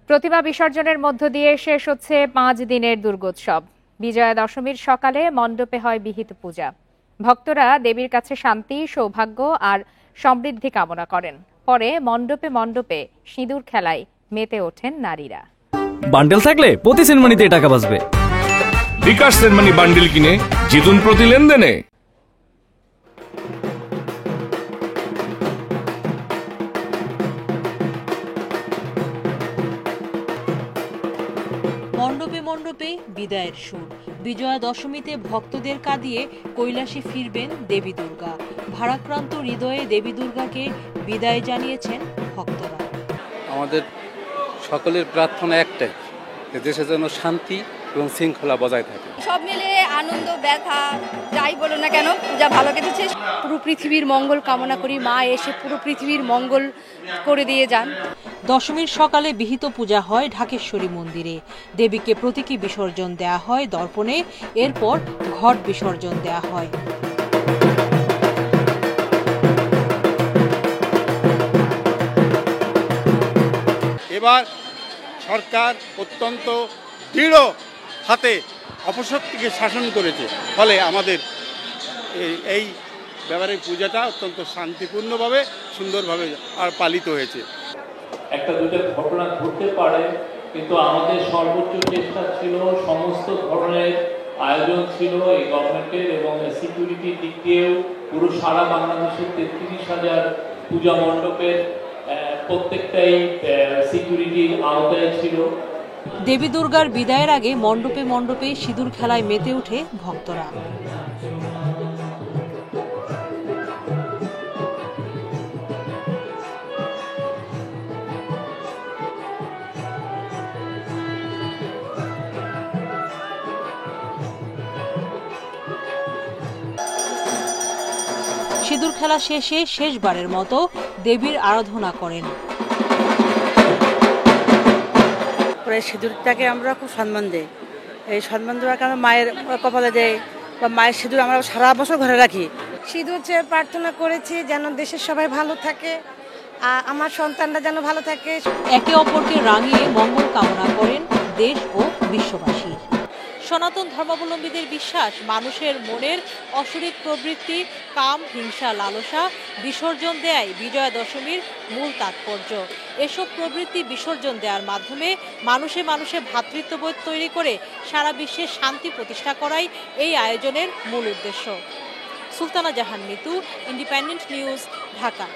প্রতিমা বিসর্জনের মধ্য দিয়ে শেষ হচ্ছে 5 দিনের দুর্গোৎসব। বিজয়া দশমীর সকালে মণ্ডপে হয় বিহিত পূজা। ভক্তরা দেবীর কাছে শান্তি, সৌভাগ্য আর সমৃদ্ধি কামনা করেন। পরে মণ্ডপে মণ্ডপে সিঁদুর খেলায় মেতে ওঠেন নারীরা। বান্ডেল থাকলে প্রতি সেনমানিতে টাকা বাঁচবে। বিকাশ সেনমানি বান্ডেল কিনে জিতুন প্রতি লেনদেনে। মণ্ডপে মণ্ডপে বিদায়ের সুর। বিজয়া দশমীতে ভক্তদের কাঁদিয়ে কৈলাসে ফিরবেন দেবী দুর্গা। ভারাক্রান্ত হৃদয়ে দেবী দুর্গাকে বিদায় জানিয়েছেন ভক্তরা। আমাদের সকলের প্রার্থনা একটাই, দেশে যেন শান্তি এবং শৃঙ্খলা বজায় থাকে। সব মিলে আনন্দ, ব্যথা যাই বলো না কেন, পূজা ভালো কেটেছে। পুরো পৃথিবীর মঙ্গল কামনা করি, মা এসে পুরো পৃথিবীর মঙ্গল করে দিয়ে যান। দশমীর সকালে বিহিত পূজা হয় ঢাকেশ্বরী মন্দিরে। দেবীকে প্রতীকী বিসর্জন দেয়া হয় দর্পণে, এরপর ঘট বিসর্জন দেয়া হয়। এবার সরকার অত্যন্ত দৃঢ় হাতে অপশক্তিকে শাসন করেছে, ফলে আমাদের এই ব্যাপারে পূজাটা অত্যন্ত শান্তিপূর্ণভাবে সুন্দরভাবে আর পালিত হয়েছে। একটা দুটো ঘটনা ঘটতে পারে, কিন্তু আমাদের সর্বোচ্চ চেষ্টা ছিল, সমস্ত ধরনের আয়োজন ছিল এই গভর্নমেন্টের, এবং সিকিউরিটির দিক দিয়েও পুরো সারা বাংলাদেশের 33,000 পূজা মণ্ডপের প্রত্যেকটাই সিকিউরিটির আওতায় ছিল। দেবী দুর্গার বিদায়ের আগে মণ্ডপে মণ্ডপে সিঁদুর খেলায় মেতে ওঠে ভক্তরা। সিঁদুর খেলা শেষে শেষবারের মতো দেবীর আরাধনা করেন। সিঁদুরটাকে আমরা খুব সম্মান দিই। এই সম্মান দেওয়ার কারণে মায়ের কপালে দেয়, বা মায়ের সিঁদুর আমরা সারা বছর ঘরে রাখি। সিঁদুর চেয়ে প্রার্থনা করেছি যেন দেশের সবাই ভালো থাকে, আর আমার সন্তানরা যেন ভালো থাকে। একে অপরকে রাঙিয়ে মঙ্গল কামনা করেন দেশ ও বিশ্ববাসী। সনাতন ধর্মাবলম্বীদের বিশ্বাস, মানুষের মনের অসুরিক প্রবৃত্তি, কাম, হিংসা, লালসা বিসর্জন দেয়াই বিজয়া দশমীর মূল তাৎপর্য। এসব প্রবৃত্তি বিসর্জন দেওয়ার মাধ্যমে মানুষে মানুষে ভ্রাতৃত্ববোধ তৈরি করে সারা বিশ্বে শান্তি প্রতিষ্ঠা করাই এই আয়োজনের মূল উদ্দেশ্য। সুলতানা জাহান মিতু, ইন্ডিপেন্ডেন্ট নিউজ, ঢাকা।